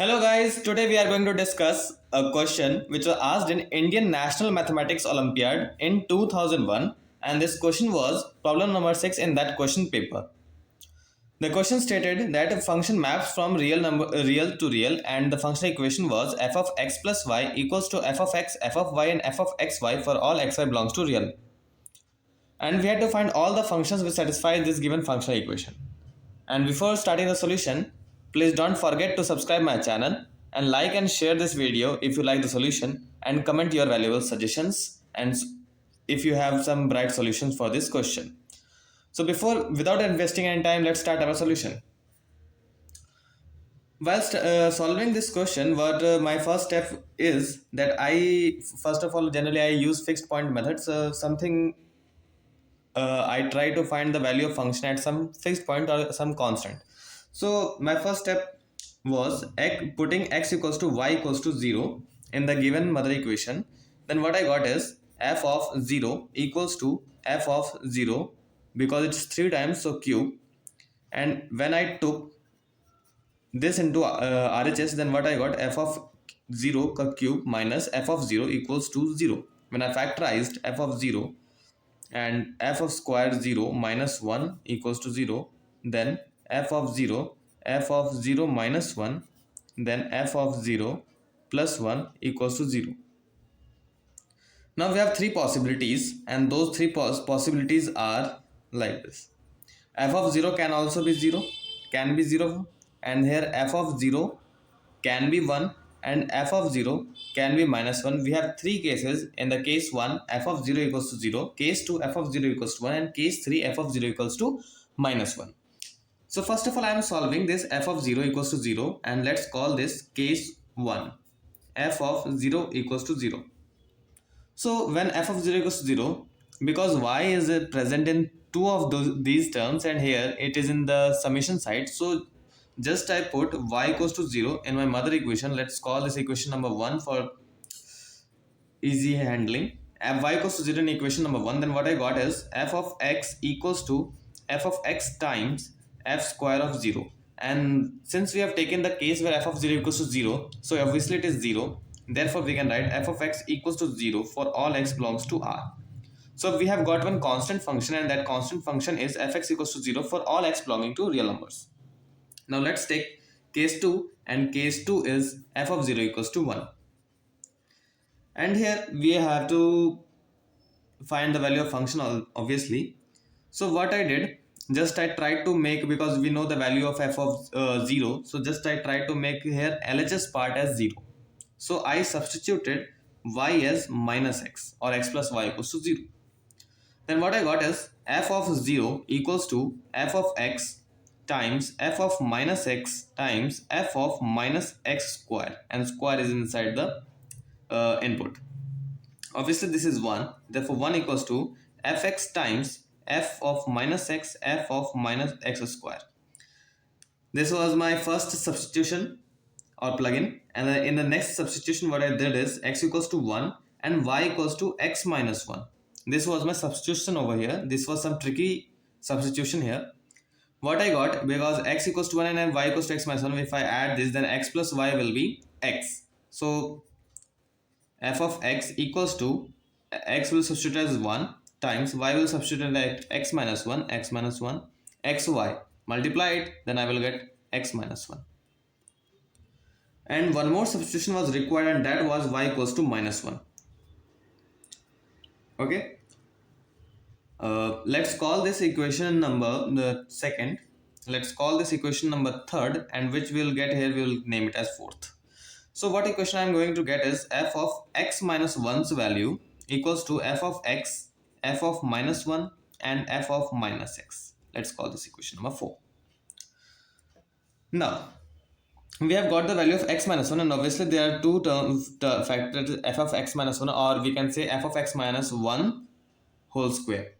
Hello guys, today we are going to discuss a question which was asked in Indian National Mathematics Olympiad in 2001, and this question was problem number 6 in that question paper. The question stated that a function maps from real to real, and the functional equation was f of x plus y equals to f of x, f of y and f of xy for all xy belongs to real. And we had to find all the functions which satisfy this given functional equation. And before starting the solution, please don't forget to subscribe my channel and like and share this video if you like the solution, and comment your valuable suggestions and if you have some bright solutions for this question. So without investing any time, let's start our solution. Whilst solving this question, what my first step is that first of all, generally I use fixed point methods. Something I try to find the value of function at some fixed point or some constant. So my first step was putting x equals to y equals to 0 in the given mother equation. Then what I got is f of 0 equals to f of 0, because it's 3 times, so cube. And when I took this into RHS, then what I got, f of 0 cube minus f of 0 equals to 0. When I factorized f of 0 and f of square 0 minus 1 equals to 0, then f of 0 minus 1, then f of 0 plus 1 equals to 0. Now we have three possibilities, and those three possibilities are like this. F of 0 can also be 0, can be 0, and here f of 0 can be 1 and f of 0 can be minus 1. We have three cases. In the case 1, f of 0 equals to 0, case 2, f of 0 equals to 1, and case 3, f of 0 equals to minus 1. So first of all, I am solving this f of 0 equals to 0, and let's call this case 1, f of 0 equals to 0. So when f of 0 equals to 0, because y is present in two of these terms and here it is in the summation side, so just I put y equals to 0 in my mother equation. Let's call this equation number 1 for easy handling. F y equals to 0 in equation number 1, then what I got is f of x equals to f of x times f square of 0. And since we have taken the case where f of 0 equals to 0, so obviously it is 0. Therefore, we can write f of x equals to 0 for all x belongs to R. So we have got one constant function, and that constant function is fx equals to 0 for all x belonging to real numbers. Now let's take case 2, and case 2 is f of 0 equals to 1. And here we have to find the value of function obviously. So what I did, just I tried to make, because we know the value of f of 0, so just I tried to make here LHS part as 0. So I substituted y as minus x, or x plus y equals to 0. Then what I got is f of 0 equals to f of x times f of minus x times f of minus x square, and square is inside the input. Obviously this is 1, therefore 1 equals to fx times f of minus x, f of minus x square. This was my first substitution or plugin, and in the next substitution what I did is x equals to 1 and y equals to x minus 1. This was my substitution over here. This was some tricky substitution here. What I got, because x equals to 1 and y equals to x minus 1, if I add this, then x plus y will be x. So f of x equals to, x will substitute as 1 times y will substitute as x minus 1, xy, multiply it, then I will get x minus 1. And one more substitution was required, and that was y equals to minus 1. Okay, let's call this equation number the second, let's call this equation number third, and which we'll get here, we'll name it as fourth. So what equation I'm going to get is f of x minus 1's value equals to f of x, f of minus 1, and f of minus x. Let's call this equation number 4. Now we have got the value of x minus 1, and obviously there are two factors, f of x minus 1, or we can say f of x minus 1 whole square.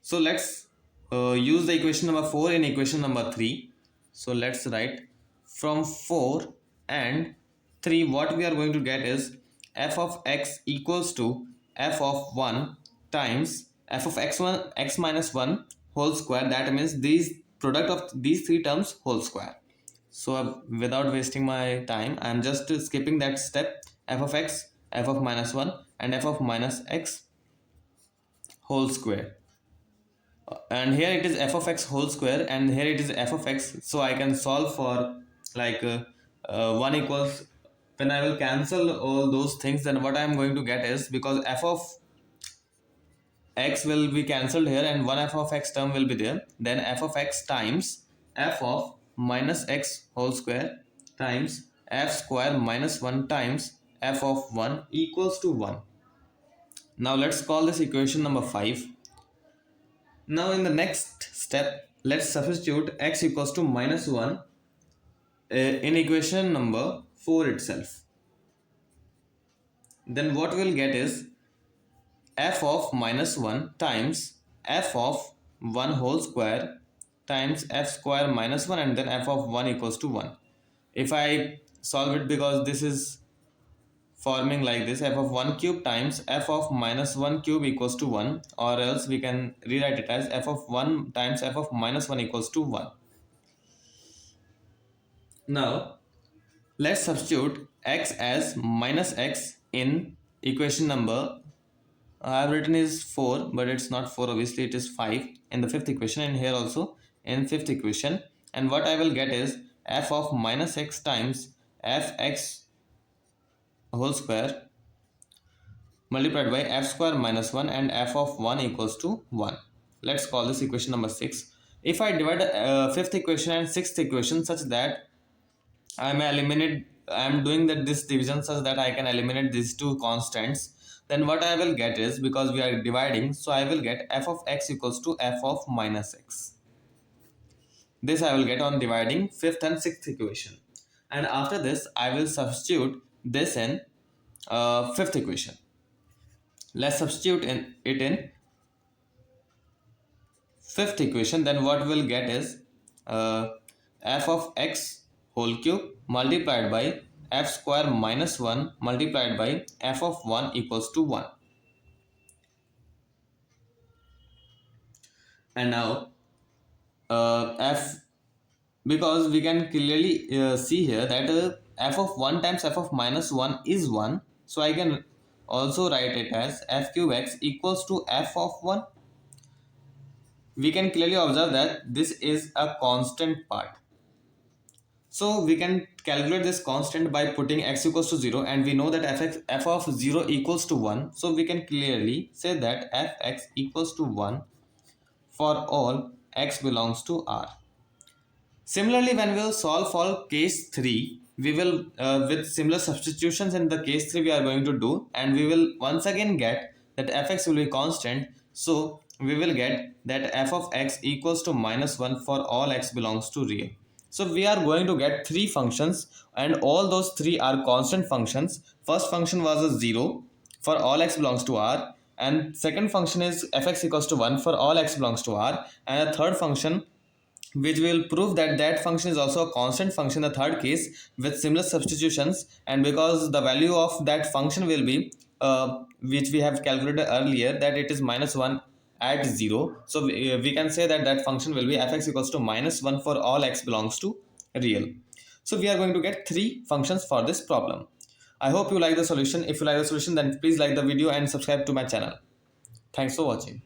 So let's use the equation number 4 in equation number 3. So let's write from 4 and 3, what we are going to get is f of x equals to f of 1 times f of x minus 1 whole square. That means these product of these three terms whole square. So without wasting my time, I'm just skipping that step. F of x, f of minus 1 and f of minus x whole square. And here it is f of x whole square and here it is f of x. So I can solve for like 1 equals, when I will cancel all those things, then what I am going to get is, because f of x will be cancelled here and one f of x term will be there, then f of x times f of minus x whole square times f square minus 1 times f of 1 equals to 1. Now let's call this equation number 5. Now in the next step, let's substitute x equals to minus 1 in equation number 4 itself. Then what we'll get is f of minus 1 times f of 1 whole square times f square minus 1 and then f of 1 equals to 1. If I solve it, because this is forming like this, f of 1 cube times f of minus 1 cube equals to 1, or else we can rewrite it as f of 1 times f of minus 1 equals to 1. Now let's substitute x as minus x in equation number, I have written is 4, but it's not 4, obviously it is 5 in the fifth equation, and here also in fifth equation. And what I will get is f of minus x times fx whole square multiplied by f square minus 1 and f of 1 equals to 1. Let's call this equation number 6. If I divide fifth equation and sixth equation such that I am doing that this division such that I can eliminate these two constants, then what I will get is, because we are dividing, so I will get f of x equals to f of minus x. This I will get on dividing fifth and sixth equation. And after this, I will substitute this in fifth equation. Let's substitute it in fifth equation. Then what we'll get is f of x whole cube multiplied by f square minus 1 multiplied by f of 1 equals to 1. And now because we can clearly see here that f of 1 times f of minus 1 is 1, so I can also write it as f cube x equals to f of 1. We can clearly observe that this is a constant part. So we can calculate this constant by putting x equals to 0, and we know that f of 0 equals to 1. So we can clearly say that fx equals to 1 for all x belongs to R. Similarly, when we will solve for case 3, we will with similar substitutions in the case 3 we are going to do, and we will once again get that fx will be constant. So we will get that f of x equals to minus 1 for all x belongs to real. So we are going to get 3 functions, and all those 3 are constant functions. First function was a 0 for all x belongs to R, and second function is fx equals to 1 for all x belongs to R, and a third function which will prove that that function is also a constant function in the third case with similar substitutions. And because the value of that function will be which we have calculated earlier, that it is minus 1 at 0, so we can say that that function will be fx equals to minus 1 for all x belongs to real. So we are going to get 3 functions for this problem. I hope you like the solution. If you like the solution, then please like the video and subscribe to my channel. Thanks for watching.